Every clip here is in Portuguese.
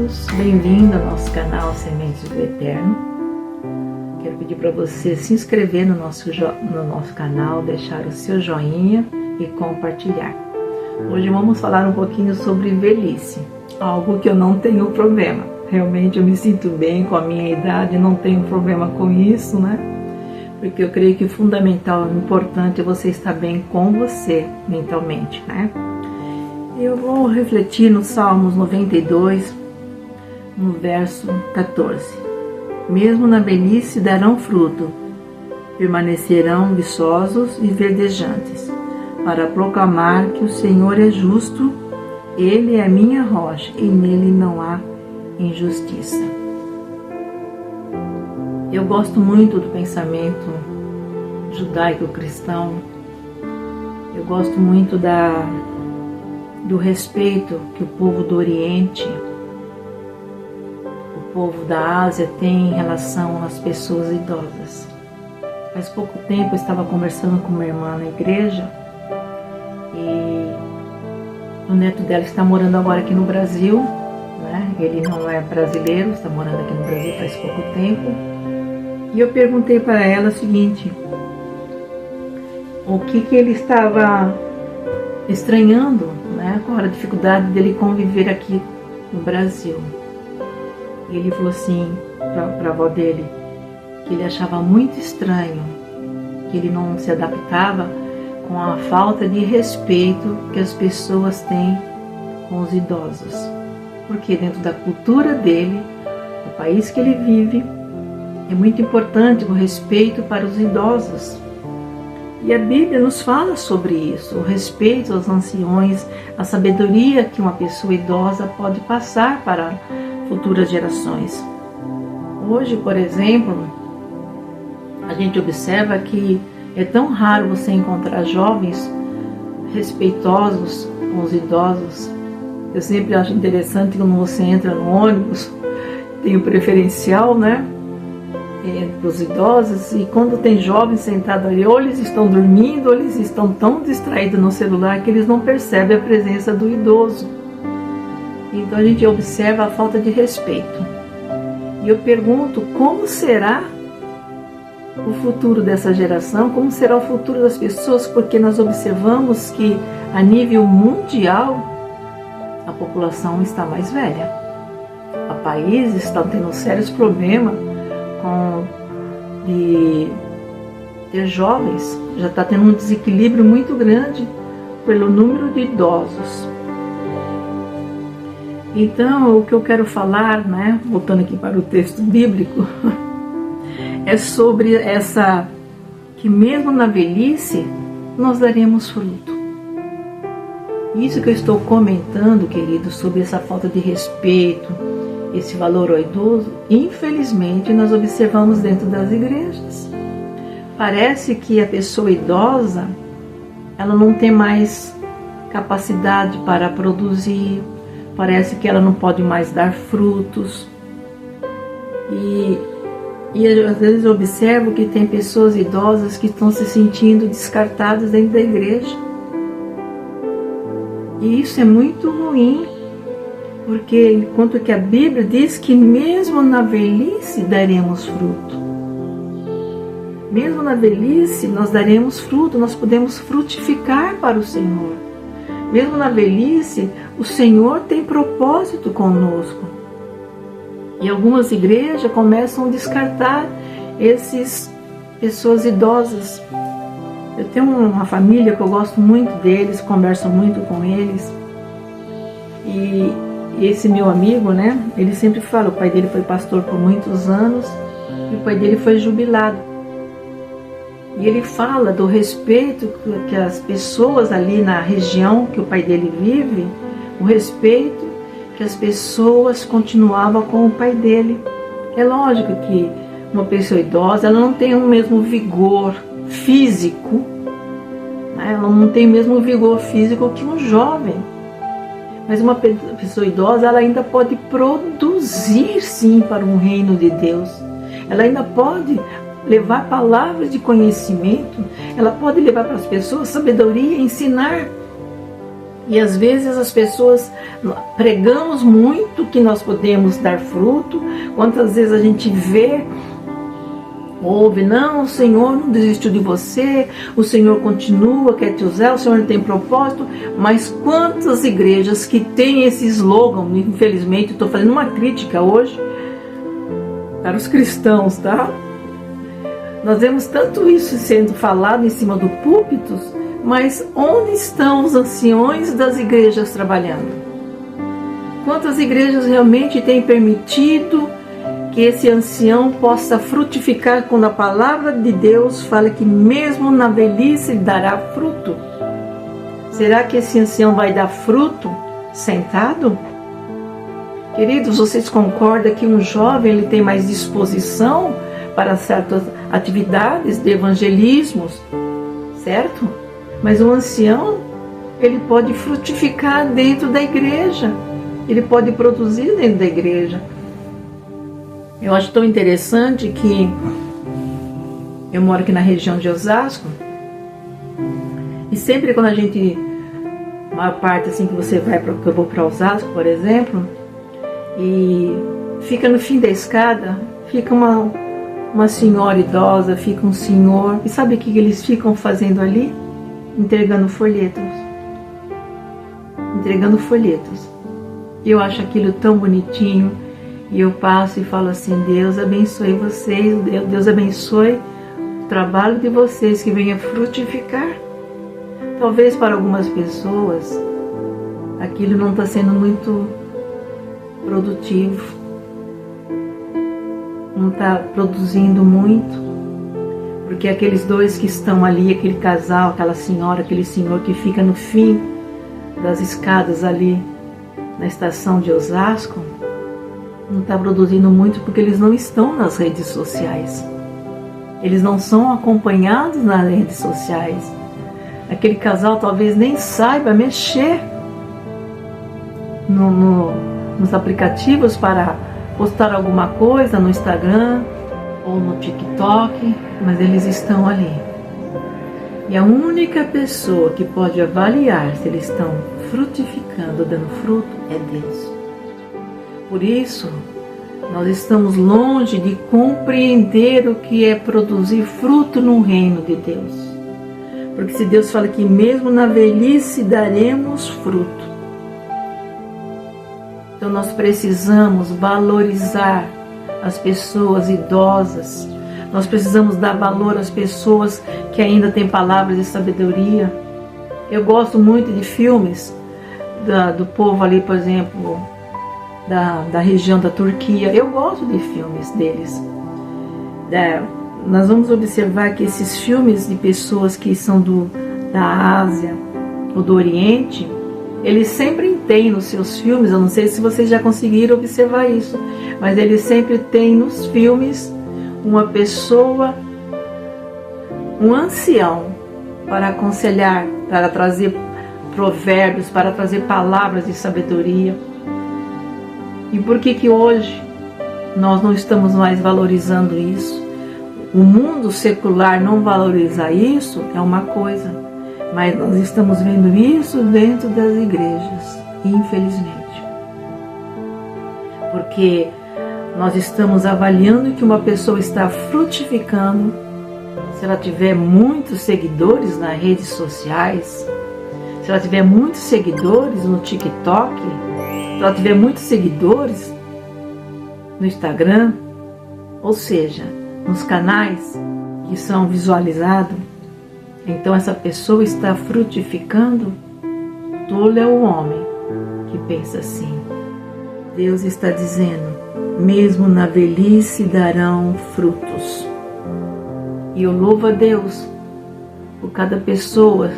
todos, bem-vindo ao nosso canal Sementes do Eterno. Quero pedir para você se inscrever no nosso canal, deixar o seu joinha e compartilhar. Hoje vamos falar um pouquinho sobre velhice, algo que eu não tenho problema. Realmente eu me sinto bem com a minha idade, não tenho problema com isso, né? Porque eu creio que o fundamental, o importante é você estar bem com você mentalmente, né? Eu vou refletir no Salmos 92, no verso 14. Mesmo na velhice darão fruto, permanecerão viçosos e verdejantes, para proclamar que o Senhor é justo, Ele é a minha rocha e nele não há injustiça. Eu gosto muito do pensamento judaico-cristão, eu gosto muito do respeito que o povo do Oriente, o povo da Ásia tem em relação às pessoas idosas. Faz pouco tempo eu estava conversando com uma irmã na igreja e o neto dela está morando agora aqui no Brasil, né? Ele não é brasileiro, está morando aqui no Brasil faz pouco tempo. E eu perguntei para ela o seguinte, o que ele estava estranhando, né, com a dificuldade dele conviver aqui no Brasil. E ele falou assim para a avó dele, que ele achava muito estranho, que ele não se adaptava com a falta de respeito que as pessoas têm com os idosos. Porque dentro da cultura dele, do país que ele vive, é muito importante o respeito para os idosos. E a Bíblia nos fala sobre isso, o respeito aos anciões, a sabedoria que uma pessoa idosa pode passar para futuras gerações. Hoje, por exemplo, a gente observa que é tão raro você encontrar jovens respeitosos com os idosos. Eu sempre acho interessante quando você entra no ônibus, tem o preferencial, né? Entre os idosos, e quando tem jovens sentados ali, ou eles estão dormindo, ou eles estão tão distraídos no celular que eles não percebem a presença do idoso. Então a gente observa a falta de respeito. E eu pergunto, como será o futuro dessa geração? Como será o futuro das pessoas? Porque nós observamos que a nível mundial a população está mais velha. Há países que estão tendo sérios problemas de ter jovens, já está tendo um desequilíbrio muito grande pelo número de idosos. Então, o que eu quero falar, né, voltando aqui para o texto bíblico, é sobre que mesmo na velhice nós daremos fruto. Isso que eu estou comentando, querido, sobre essa falta de respeito, esse valor ao idoso, infelizmente nós observamos dentro das igrejas. Parece que a pessoa idosa, ela não tem mais capacidade para produzir, parece que ela não pode mais dar frutos. E às vezes eu observo que tem pessoas idosas que estão se sentindo descartadas dentro da igreja. E isso é muito ruim. Porque enquanto que a Bíblia diz que mesmo na velhice daremos fruto. Mesmo na velhice nós daremos fruto, nós podemos frutificar para o Senhor. Mesmo na velhice, o Senhor tem propósito conosco. E algumas igrejas começam a descartar essas pessoas idosas. Eu tenho uma família que eu gosto muito deles, converso muito com eles. E esse meu amigo, né, ele sempre fala, o pai dele foi pastor por muitos anos e o pai dele foi jubilado. E ele fala do respeito que as pessoas ali na região que o pai dele vive, o respeito que as pessoas continuavam com o pai dele. É lógico que uma pessoa idosa, ela não tem o mesmo vigor físico, né, ela não tem o mesmo vigor físico que um jovem. Mas uma pessoa idosa, ela ainda pode produzir sim para o reino de Deus. Ela ainda pode levar palavras de conhecimento, ela pode levar para as pessoas sabedoria, ensinar. E às vezes as pessoas pregamos muito que nós podemos dar fruto. Quantas vezes a gente vê, ouve, não, o Senhor não desistiu de você, o Senhor continua, quer te usar, o Senhor tem propósito. Mas quantas igrejas que têm esse slogan, infelizmente, estou fazendo uma crítica hoje para os cristãos, tá? Nós vemos tanto isso sendo falado em cima do púlpito, mas onde estão os anciões das igrejas trabalhando? Quantas igrejas realmente têm permitido que esse ancião possa frutificar quando a palavra de Deus fala que mesmo na velhice ele dará fruto? Será que esse ancião vai dar fruto sentado? Queridos, vocês concordam que um jovem ele tem mais disposição para certas atividades de evangelismo, certo? Mas o ancião, ele pode frutificar dentro da igreja, ele pode produzir dentro da igreja. Eu acho tão interessante que eu moro aqui na região de Osasco, e sempre quando a gente, a maior parte assim que você vai, que eu vou para Osasco, por exemplo, e fica no fim da escada, fica uma senhora idosa, fica um senhor, e sabe o que eles ficam fazendo ali? Entregando folhetos. Entregando folhetos. Eu acho aquilo tão bonitinho, e eu passo e falo assim, Deus abençoe vocês, Deus abençoe o trabalho de vocês, que venha frutificar. Talvez para algumas pessoas, aquilo não está sendo muito produtivo, não está produzindo muito, porque aqueles dois que estão ali, aquele casal, aquela senhora, aquele senhor que fica no fim das escadas ali na estação de Osasco, não está produzindo muito porque eles não estão nas redes sociais, eles não são acompanhados nas redes sociais. Aquele casal talvez nem saiba mexer nos aplicativos para postar alguma coisa no Instagram ou no TikTok, mas eles estão ali. E a única pessoa que pode avaliar se eles estão frutificando, dando fruto, é Deus. Por isso, nós estamos longe de compreender o que é produzir fruto no reino de Deus. Porque se Deus fala que mesmo na velhice daremos fruto, então nós precisamos valorizar as pessoas idosas, nós precisamos dar valor às pessoas que ainda têm palavras de sabedoria. Eu gosto muito de filmes do povo ali, por exemplo, da região da Turquia. Eu gosto de filmes deles. Nós vamos observar que esses filmes de pessoas que são da Ásia ou do Oriente, eles sempre têm nos seus filmes, eu não sei se vocês já conseguiram observar isso, mas eles sempre têm nos filmes uma pessoa, um ancião, para aconselhar, para trazer provérbios, para trazer palavras de sabedoria. E por que hoje nós não estamos mais valorizando isso? O mundo secular não valorizar isso é uma coisa, mas nós estamos vendo isso dentro das igrejas, infelizmente. Porque nós estamos avaliando que uma pessoa está frutificando se ela tiver muitos seguidores nas redes sociais, se ela tiver muitos seguidores no TikTok, se ela tiver muitos seguidores no Instagram, ou seja, nos canais que são visualizados, então essa pessoa está frutificando. Tolo é o homem que pensa assim. Deus está dizendo, mesmo na velhice darão frutos. E eu louvo a Deus por cada pessoa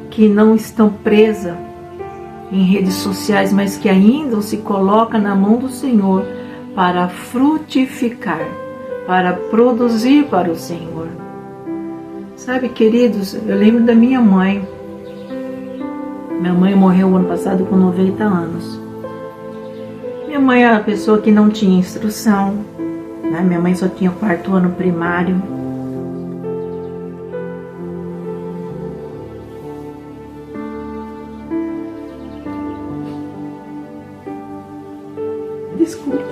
que não estão presa em redes sociais, mas que ainda se coloca na mão do Senhor para frutificar, para produzir para o Senhor. Sabe, queridos, eu lembro da minha mãe. Minha mãe morreu o ano passado com 90 anos. Minha mãe era uma pessoa que não tinha instrução, né? Minha mãe só tinha o 4º ano primário. Desculpa.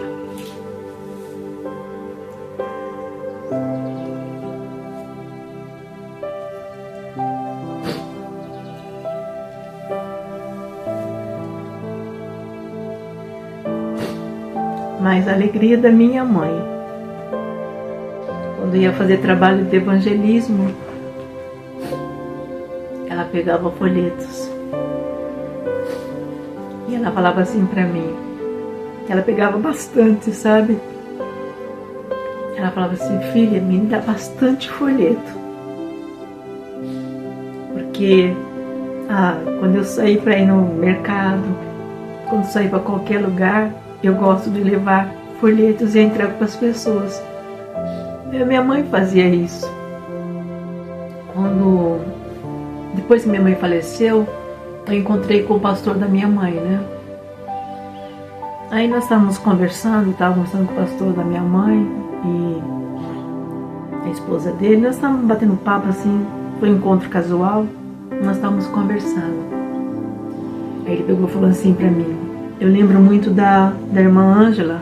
Mas a alegria da minha mãe, quando ia fazer trabalho de evangelismo, ela pegava folhetos e ela falava assim pra mim. Ela pegava bastante, sabe? Ela falava assim: filha, me dá bastante folheto, porque quando eu saí para ir no mercado, quando saí para qualquer lugar, eu gosto de levar folhetos e entrego para as pessoas. Minha mãe fazia isso. Depois que minha mãe faleceu, eu encontrei com o pastor da minha mãe, né? Aí nós estávamos conversando com o pastor da minha mãe e a esposa dele. Nós estávamos batendo papo assim, foi um encontro casual, nós estávamos conversando. Aí ele pegou e falou assim pra mim: eu lembro muito da irmã Ângela,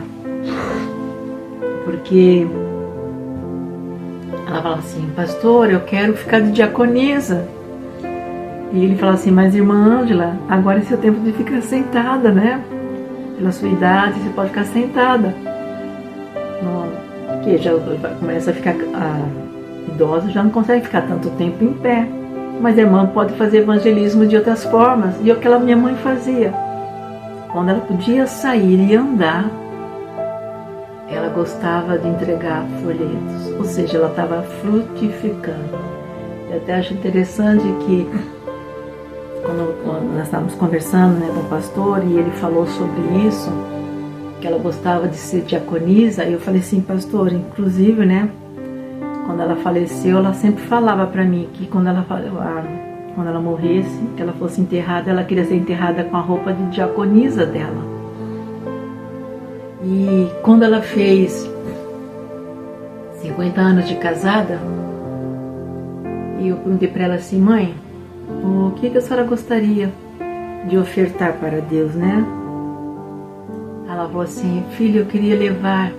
porque ela fala assim: pastor, eu quero ficar de diaconisa. E ele fala assim: mas irmã Ângela, agora é seu tempo de ficar sentada, né? Pela sua idade, você pode ficar sentada. Porque já começa a ficar idosa, já não consegue ficar tanto tempo em pé. Mas a irmã pode fazer evangelismo de outras formas. E é o que minha mãe fazia. Quando ela podia sair e andar, ela gostava de entregar folhetos. Ou seja, ela estava frutificando. Eu até acho interessante que quando nós estávamos conversando, né, com o pastor, e ele falou sobre isso, que ela gostava de ser diaconisa, eu falei assim: pastor, inclusive, né, quando ela faleceu, ela sempre falava para mim que quando ela morresse, que ela fosse enterrada, ela queria ser enterrada com a roupa de diaconisa dela. E quando ela fez 50 anos de casada, eu perguntei para ela assim: mãe, o que a senhora gostaria de ofertar para Deus, né? Ela falou assim: filha, eu queria levar,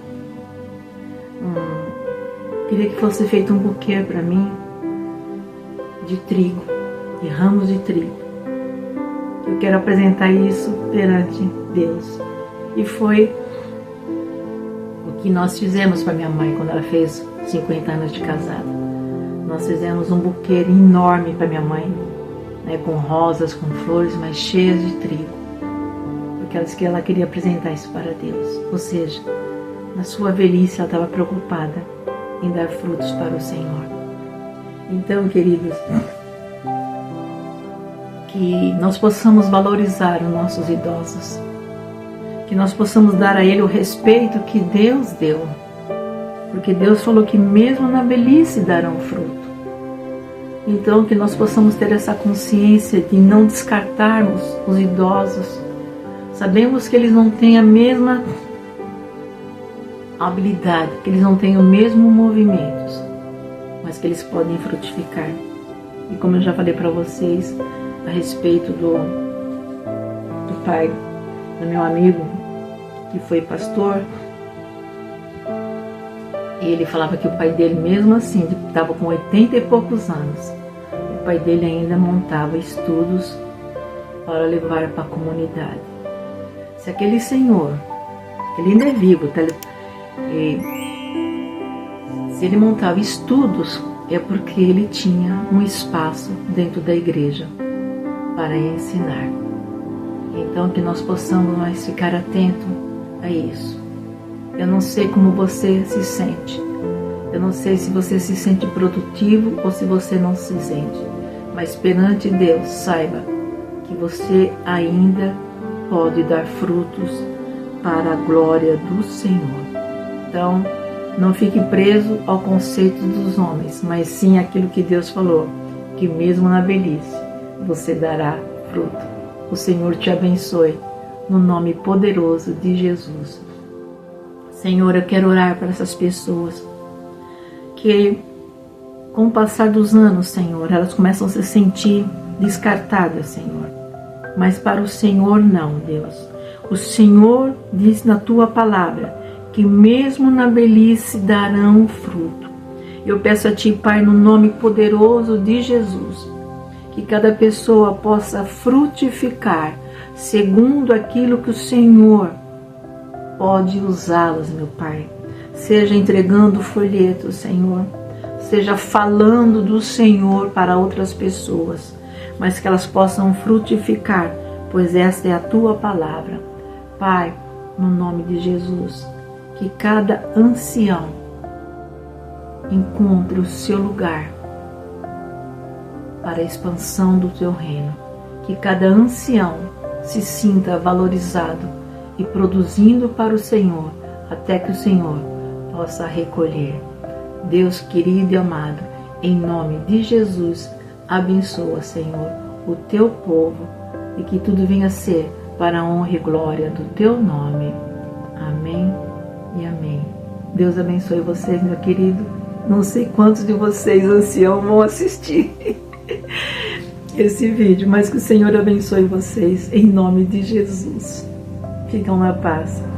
queria que fosse feito um buquê para mim de trigo, de ramos de trigo. Eu quero apresentar isso perante Deus. E foi o que nós fizemos para minha mãe quando ela fez 50 anos de casada. Nós fizemos um buquê enorme para minha mãe, né, com rosas, com flores, mas cheias de trigo, porque ela queria apresentar isso para Deus. Ou seja, na sua velhice ela estava preocupada em dar frutos para o Senhor. Então, queridos, que nós possamos valorizar os nossos idosos, que nós possamos dar a ele o respeito que Deus deu, porque Deus falou que mesmo na velhice darão fruto. Então, que nós possamos ter essa consciência de não descartarmos os idosos. Sabemos que eles não têm a mesma habilidade, que eles não têm o mesmo movimento, mas que eles podem frutificar. E como eu já falei para vocês a respeito do pai do meu amigo, que foi pastor, e ele falava que o pai dele, mesmo assim, estava com 80 e poucos anos, o pai dele ainda montava estudos para levar para a comunidade. Se aquele senhor, ele ainda é vivo, se ele montava estudos, é porque ele tinha um espaço dentro da igreja para ensinar. Então, que nós possamos mais ficar atentos a isso. Eu não sei como você se sente. Eu não sei se você se sente produtivo ou se você não se sente. Mas perante Deus, saiba que você ainda pode dar frutos para a glória do Senhor. Então, não fique preso ao conceito dos homens, mas sim aquilo que Deus falou, que mesmo na velhice você dará fruto. O Senhor te abençoe, no nome poderoso de Jesus. Senhor, eu quero orar para essas pessoas que, com o passar dos anos, Senhor, elas começam a se sentir descartadas, Senhor. Mas para o Senhor não, Deus. O Senhor diz na tua palavra que mesmo na velhice darão fruto. Eu peço a ti, Pai, no nome poderoso de Jesus, que cada pessoa possa frutificar segundo aquilo que o Senhor pode usá-las, meu Pai. Seja entregando folhetos, Senhor, seja falando do Senhor para outras pessoas, mas que elas possam frutificar, pois esta é a tua palavra. Pai, no nome de Jesus, que cada ancião encontre o seu lugar para a expansão do teu reino, que cada ancião se sinta valorizado e produzindo para o Senhor, até que o Senhor possa recolher. Deus querido e amado, em nome de Jesus, abençoa, Senhor, o teu povo e que tudo venha a ser para a honra e glória do teu nome. Amém e amém. Deus abençoe vocês, meu querido. Não sei quantos de vocês, anciãos, vão assistir esse vídeo, mas que o Senhor abençoe vocês, em nome de Jesus. Ficam na paz.